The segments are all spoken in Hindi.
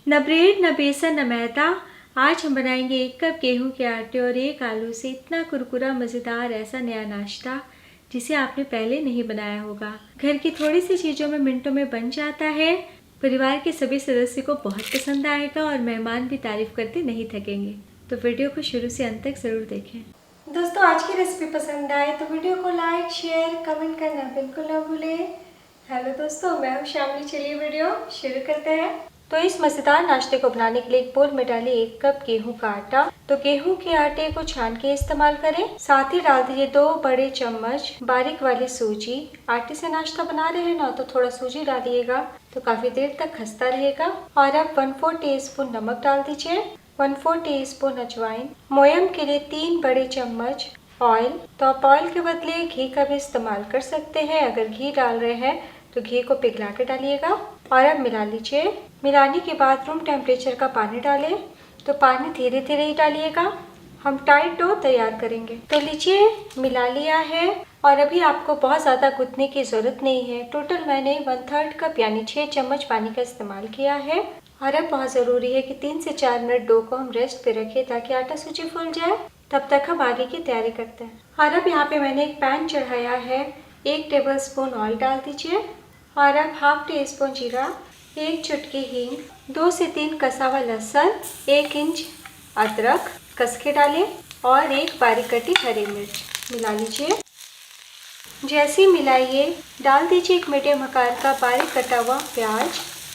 न ब्रेड, न बेसन, न मैदा। आज हम बनाएंगे 1 कप गेहूं के आटे और 1 आलू से इतना कुरकुरा मज़ेदार ऐसा नया नाश्ता जिसे आपने पहले नहीं बनाया होगा। घर की थोड़ी सी चीज़ों में मिनटों में बन जाता है। परिवार के सभी सदस्यों को बहुत पसंद आएगा और मेहमान भी तारीफ करते नहीं थकेंगे। तो वीडियो को शुरू से अंत तक ज़रूर देखें। दोस्तों, आज की रेसिपी पसंद आए तो वीडियो को लाइक, शेयर, कमेंट करना बिल्कुल ना भूलें। हेलो दोस्तों, मैं हूँ शामली। चलिए वीडियो शुरू करते हैं। तो इस मज़ेदार नाश्ते को बनाने के लिए एक बोल में डालिए 1 कप गेहूं का आटा। तो गेहूं के आटे को छान के इस्तेमाल करें। साथ ही डाल दीजिए 2 बड़े चम्मच बारीक वाली सूजी। आटे से नाश्ता बना रहे हैं ना, तो थोड़ा सूजी डालिएगा तो काफी देर तक खस्ता रहेगा। और अब 1/4 टीस्पून नमक डाल दीजिए, 1/4 टीस्पून अजवाइन, मोयम के लिए 3 बड़े चम्मच ऑयल। तो आप ऑयल के बदले घी का भी इस्तेमाल कर सकते हैं। अगर घी डाल रहे हैं तो घी को पिघला कर डालिएगा। और अब मिला लीजिए। मिलाने के बाद रूम टेम्परेचर का पानी डालें। तो पानी धीरे धीरे ही डालिएगा, हम टाइट डो तैयार करेंगे। तो लीजिए, मिला लिया है। और अभी आपको बहुत ज़्यादा गूंथने की ज़रूरत नहीं है। टोटल मैंने 1/3 कप यानी 6 चम्मच पानी का इस्तेमाल किया है। और अब बहुत ज़रूरी है कि 3 से 4 मिनट डो को हम रेस्ट पे रखें ताकि आटा सूजी फूल जाए। तब तक हम आगे की तैयारी करते हैं। और अब यहाँ पे मैंने एक पैन चढ़ाया है, 1 टेबलस्पून ऑयल डाल दीजिए। और अब 1/2 टीस्पून जीरा, 1 चुटकी हींग, 2 से 3 कसा हुआ लहसुन, 1 इंच अदरक कस के डालें और 1 बारीक कटी हरी मिर्च मिला लीजिए। जैसे ही मिलाइए, डाल दीजिए 1 मीडियम आकार का बारीक कटा हुआ प्याज।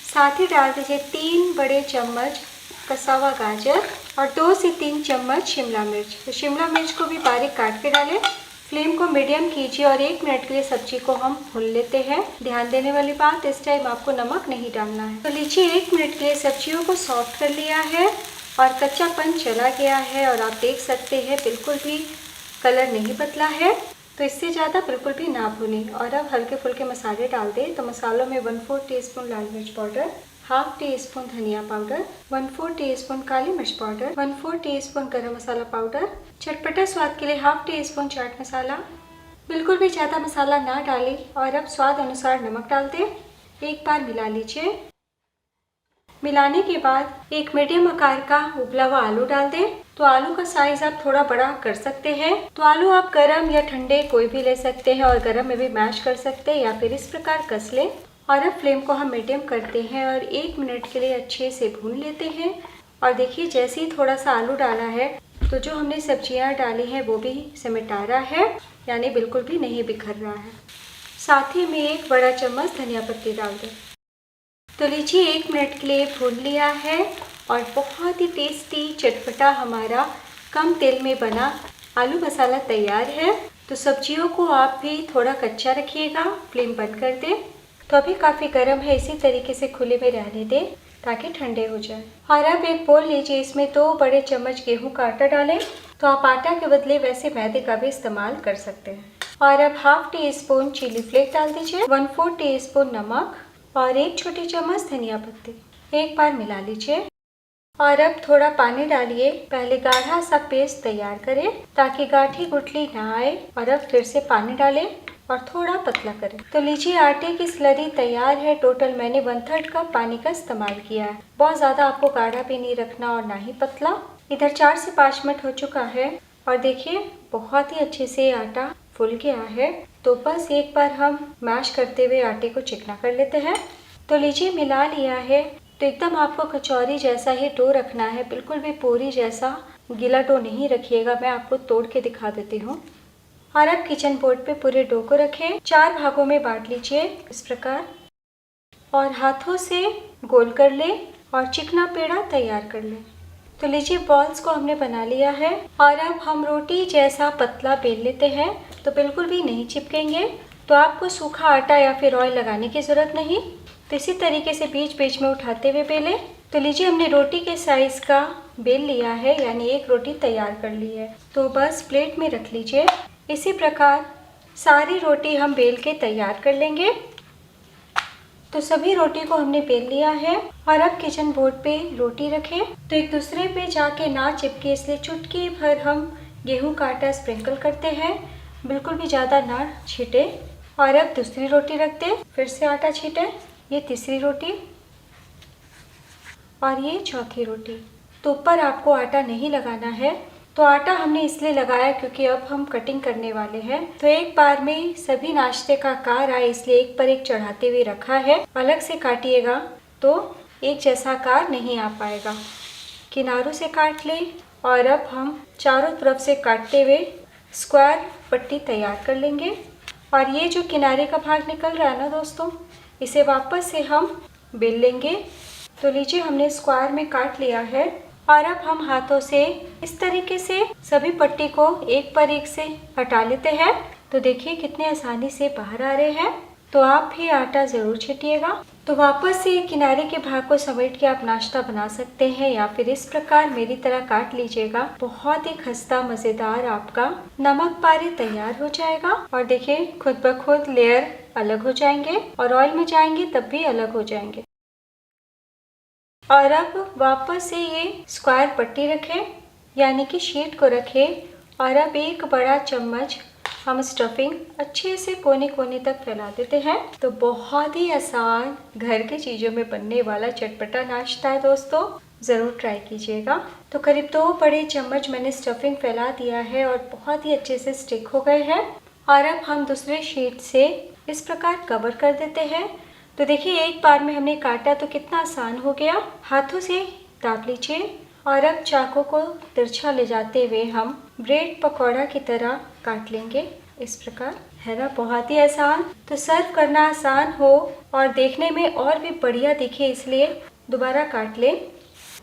साथ ही डाल दीजिए 3 बड़े चम्मच कसा हुआ गाजर और 2 से 3 चम्मच शिमला मिर्च। तो शिमला मिर्च को भी बारीक काट के डालें। फ्लेम को मीडियम कीजिए और 1 मिनट के लिए सब्जी को हम भून लेते हैं। ध्यान देने वाली बात, इस टाइम आपको नमक नहीं डालना है। तो लीजिए, 1 मिनट के लिए सब्जियों को सॉफ्ट कर लिया है और कच्चापन चला गया है। और आप देख सकते हैं बिल्कुल भी कलर नहीं बदला है। तो इससे ज़्यादा बिल्कुल भी ना भूनें। और अब हल्के फुल्के मसाले डाल दें। तो मसालों में 1/4 टीस्पून लाल मिर्च पाउडर, 1/2 टीस्पून धनिया पाउडर, 1/4 टीस्पून काली मिर्च पाउडर, 1/4 टीस्पून गरम मसाला पाउडर, चटपटा स्वाद के लिए 1/2 टीस्पून चाट मसाला। बिल्कुल भी ज़्यादा मसाला ना डालें। और अब स्वाद अनुसार नमक डाल दें। एक बार मिला लीजिए। मिलाने के बाद एक मीडियम आकार का उबला हुआ आलू डाल दें। तो आलू का साइज आप थोड़ा बड़ा कर सकते हैं। तो आलू आप गरम या ठंडे कोई भी ले सकते हैं और गरम में भी मैश कर सकते हैं या फिर इस प्रकार कस लें। और अब फ्लेम को हम मीडियम करते हैं और 1 मिनट के लिए अच्छे से भून लेते हैं। और देखिए, जैसे ही थोड़ा सा आलू डाला है तो जो हमने सब्जियां डाली हैं वो भी सिमटा रहा है, यानी बिल्कुल भी नहीं बिखर रहा है। साथ ही में 1 बड़ा चम्मच धनिया पत्ती डाल दें। तो लीजिए, 1 मिनट के लिए भून लिया है और बहुत ही टेस्टी चटपटा हमारा कम तेल में बना आलू मसाला तैयार है। तो सब्जियों को आप भी थोड़ा कच्चा रखिएगा, फ्लेम बंद कर दें। तो अभी काफ़ी गर्म है, इसी तरीके से खुले में रहने दें ताकि ठंडे हो जाए। और अब एक बोल लीजिए, इसमें 2 बड़े चम्मच गेहूं का आटा डालें। तो आप आटा के बदले वैसे मैदे का भी इस्तेमाल कर सकते हैं। और अब 1/2 टीस्पून चिली फ्लेक्स डाल दीजिए, 1/4 टीस्पून नमक और 1 छोटी चम्मच धनिया पत्ती। एक बार मिला लीजिए। और अब थोड़ा पानी डालिए। पहले गाढ़ा सा पेस्ट तैयार करें ताकि गाठी गुठली ना आए। और अब फिर से पानी डालें और थोड़ा पतला करें। तो लीजिए, आटे की स्लरी तैयार है। टोटल मैंने 1/3 कप पानी का इस्तेमाल किया है। बहुत ज़्यादा आपको गाढ़ा भी नहीं रखना और ना ही पतला। इधर 4 से 5 मिनट हो चुका है और देखिए बहुत ही अच्छे से आटा फूल गया है। तो बस एक बार हम मैश करते हुए आटे को चिकना कर लेते हैं। तो लीजिए, मिला लिया है। तो एकदम आपको कचौरी जैसा ही डो रखना है, बिल्कुल भी पूरी जैसा गीला डो नहीं रखिएगा। मैं आपको तोड़ के दिखा देती हूँ। और अब किचन बोर्ड पे पूरे डो को रखें। 4 भागों में बांट लीजिए इस प्रकार और हाथों से गोल कर लें और चिकना पेड़ा तैयार कर लें। तो लीजिए, बॉल्स को हमने बना लिया है। और अब हम रोटी जैसा पतला बेल लेते हैं। तो बिल्कुल भी नहीं चिपकेंगे। तो आपको सूखा आटा या फिर ऑयल लगाने की ज़रूरत नहीं। तो इसी तरीके से बीच बीच में उठाते हुए बेलें। तो लीजिए, हमने रोटी के साइज़ का बेल लिया है, यानी 1 रोटी तैयार कर ली है। तो बस प्लेट में रख लीजिए। इसी प्रकार सारी रोटी हम बेल के तैयार कर लेंगे। तो सभी रोटी को हमने बेल लिया है। और अब किचन बोर्ड पे रोटी रखें। तो एक दूसरे पे जाके ना चिपके, इसलिए चुटकी भर हम गेहूं का आटा स्प्रिंकल करते हैं, बिल्कुल भी ज़्यादा ना छीटे। और अब दूसरी रोटी रख दें, फिर से आटा छीटें। ये तीसरी रोटी और ये चौथी रोटी। तो ऊपर आपको आटा नहीं लगाना है। तो आटा हमने इसलिए लगाया क्योंकि अब हम कटिंग करने वाले हैं। तो एक बार में सभी नाश्ते का आकार आए इसलिए एक पर एक चढ़ाते हुए रखा है। अलग से काटिएगा तो एक जैसा आकार नहीं आ पाएगा। किनारों से काट लें और अब हम चारों तरफ से काटते हुए स्क्वायर पट्टी तैयार कर लेंगे। और ये जो किनारे का भाग निकल रहा है ना दोस्तों, इसे वापस से हम बेल लेंगे। तो लीजिए हमने स्क्वायर में काट लिया है और अब हम हाथों से इस तरीके से सभी पट्टी को एक पर एक से हटा लेते हैं। तो देखिए कितने आसानी से बाहर आ रहे हैं। तो आप भी आटा ज़रूर छीटिएगा। तो वापस से किनारे के भाग को समेट के आप नाश्ता बना सकते हैं या फिर इस प्रकार मेरी तरह काट लीजिएगा। बहुत ही खस्ता मज़ेदार आपका नमक पारे तैयार हो जाएगा। और देखिए खुद ब खुद लेयर अलग हो जाएंगे और ऑयल में जाएंगे तब भी अलग हो जाएंगे। और अब वापस से ये स्क्वायर पट्टी रखें यानी कि शीट को रखें और अब एक बड़ा चम्मच हम स्टफिंग अच्छे से कोने कोने तक फैला देते हैं। तो बहुत ही आसान घर के चीज़ों में बनने वाला चटपटा नाश्ता है दोस्तों, ज़रूर ट्राई कीजिएगा। तो करीब 2 बड़े चम्मच मैंने स्टफिंग फैला दिया है और बहुत ही अच्छे से स्टिक हो गए हैं। और अब हम दूसरे शीट से इस प्रकार कवर कर देते हैं। तो देखिए एक बार में हमने काटा तो कितना आसान हो गया। हाथों से दाब लीजिए और अब चाकू को तिरछा ले जाते हुए हम ब्रेड पकौड़ा की तरह काट लेंगे। इस प्रकार है ना, बहुत ही आसान। तो सर्व करना आसान हो और देखने में और भी बढ़िया दिखे इसलिए दोबारा काट लें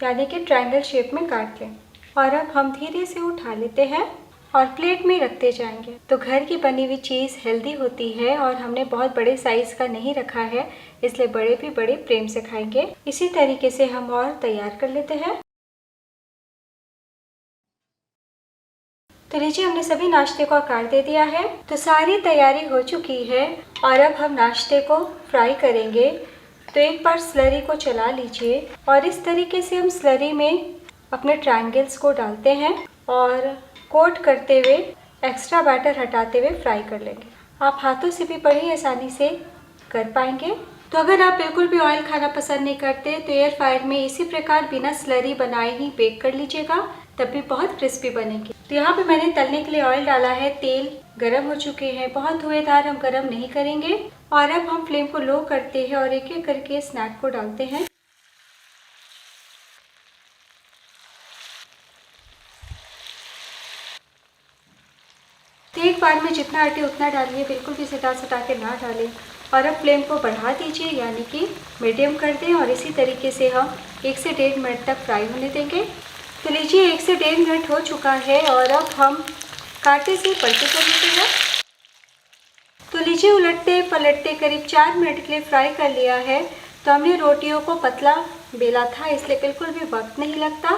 यानी कि ट्रायंगल शेप में काट लें। और अब हम धीरे से उठा लेते हैं और प्लेट में रखते जाएंगे। तो घर की बनी हुई चीज़ हेल्दी होती है और हमने बहुत बड़े साइज़ का नहीं रखा है इसलिए बड़े भी बड़े प्रेम से खाएंगे। इसी तरीके से हम और तैयार कर लेते हैं। तो लीजिए हमने सभी नाश्ते को आकार दे दिया है। तो सारी तैयारी हो चुकी है और अब हम नाश्ते को फ्राई करेंगे। तो एक बार स्लरी को चला लीजिए और इस तरीके से हम स्लरी में अपने ट्रायंगल्स को डालते हैं और कोट करते हुए एक्स्ट्रा बैटर हटाते हुए फ्राई कर लेंगे। आप हाथों से भी बड़ी आसानी से कर पाएंगे। तो अगर आप बिल्कुल भी ऑयल खाना पसंद नहीं करते तो एयर फ्रायर में इसी प्रकार बिना स्लरी बनाए ही बेक कर लीजिएगा, तब भी बहुत क्रिस्पी बनेगी। तो यहाँ पे मैंने तलने के लिए ऑयल डाला है। तेल गर्म हो चुके हैं, बहुत धुएंधार हम गर्म नहीं करेंगे। और अब हम फ्लेम को लो करते हैं और एक एक करके स्नैक को डालते हैं। तो एक बार में जितना आटे उतना डालिए, बिल्कुल भी सटा के ना डालें। और अब फ्लेम को बढ़ा दीजिए यानी कि मीडियम कर दें और इसी तरीके से हम 1 से 1.5 मिनट तक फ्राई होने देंगे। तो लीजिए 1 से 1.5 मिनट हो चुका है और अब हम कांटे से पलटे कर लेते हैं। तो लीजिए उलटते पलटते करीब 4 मिनट के लिए फ्राई कर लिया है। तो हमने रोटियों को पतला बेला था इसलिए बिल्कुल भी वक्त नहीं लगता।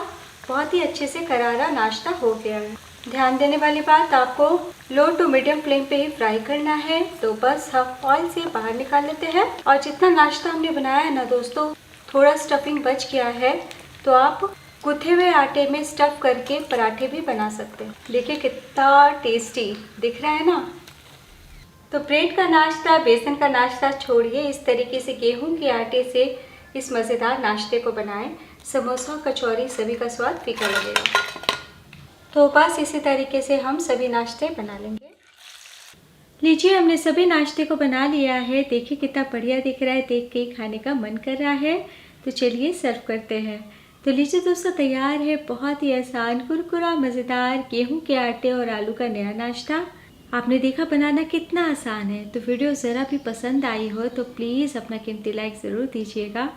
बहुत ही अच्छे से करारा नाश्ता हो गया है। ध्यान देने वाली बात, आपको लो टू मीडियम फ्लेम पे ही फ्राई करना है। तो बस हम ऑयल से बाहर निकाल लेते हैं। और जितना नाश्ता हमने बनाया है ना दोस्तों, थोड़ा स्टफिंग बच गया है तो आप गूथे हुए आटे में स्टफ करके पराठे भी बना सकते हैं। देखिए कितना टेस्टी दिख रहा है ना। तो ब्रेड का नाश्ता, बेसन का नाश्ता छोड़िए, इस तरीके से गेहूं के आटे से इस मज़ेदार नाश्ते को बनाएं। समोसा कचौरी सभी का स्वाद फीका लगेगा। तो बस इसी तरीके से हम सभी नाश्ते बना लेंगे। लीजिए हमने सभी नाश्ते को बना लिया है। देखिए कितना बढ़िया दिख रहा है, देख के खाने का मन कर रहा है। तो चलिए सर्व करते हैं। तो लीजिए दोस्तों तैयार है बहुत ही आसान कुरकुरा मज़ेदार गेहूं के आटे और आलू का नया नाश्ता। आपने देखा बनाना कितना आसान है। तो वीडियो ज़रा भी पसंद आई हो तो प्लीज़ अपना कीमती लाइक ज़रूर दीजिएगा।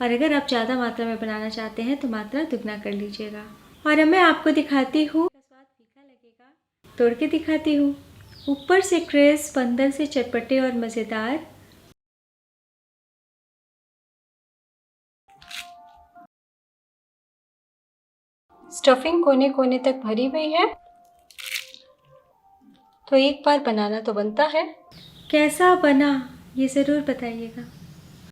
और अगर आप ज़्यादा मात्रा में बनाना चाहते हैं तो मात्रा दुगना कर लीजिएगा। और अब मैं आपको दिखाती हूँ, स्वाद फीका लगेगा, तोड़ के दिखाती हूँ। ऊपर से क्रिस्प, अंदर से चटपटे और मज़ेदार। स्टफिंग कोने कोने तक भरी हुई है। तो एक बार बनाना तो बनता है। कैसा बना ये ज़रूर बताइएगा।